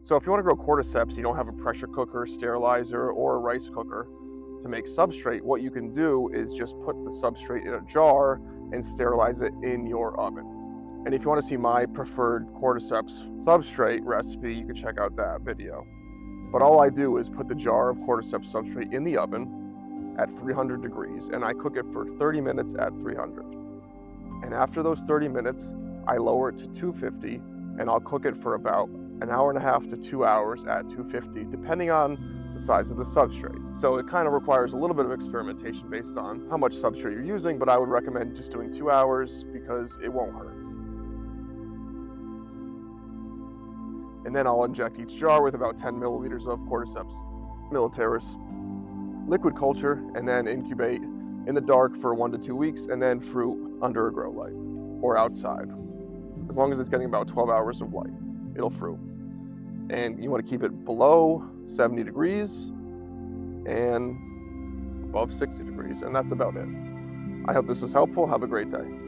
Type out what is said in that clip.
So if you want to grow cordyceps, you don't have a pressure cooker, sterilizer, or a rice cooker to make substrate, what you can do is just put the substrate in a jar and sterilize it in your oven. And if you want to see my preferred cordyceps substrate recipe, you can check out that video. But all I do is put the jar of cordyceps substrate in the oven at 300 degrees, and I cook it for 30 minutes at 300. And after those 30 minutes, I lower it to 250, and I'll cook it for about an hour and a half to 2 hours at 250, depending on the size of the substrate. So it kind of requires a little bit of experimentation based on how much substrate you're using, but I would recommend just doing 2 hours because it won't hurt. And then I'll inject each jar with about 10 milliliters of Cordyceps Militaris liquid culture, and then incubate in the dark for 1 to 2 weeks, and then fruit under a grow light or outside. As long as it's getting about 12 hours of light, it'll fruit. And you want to keep it below 70 degrees and above 60 degrees, and that's about it. I hope this was helpful. Have a great day.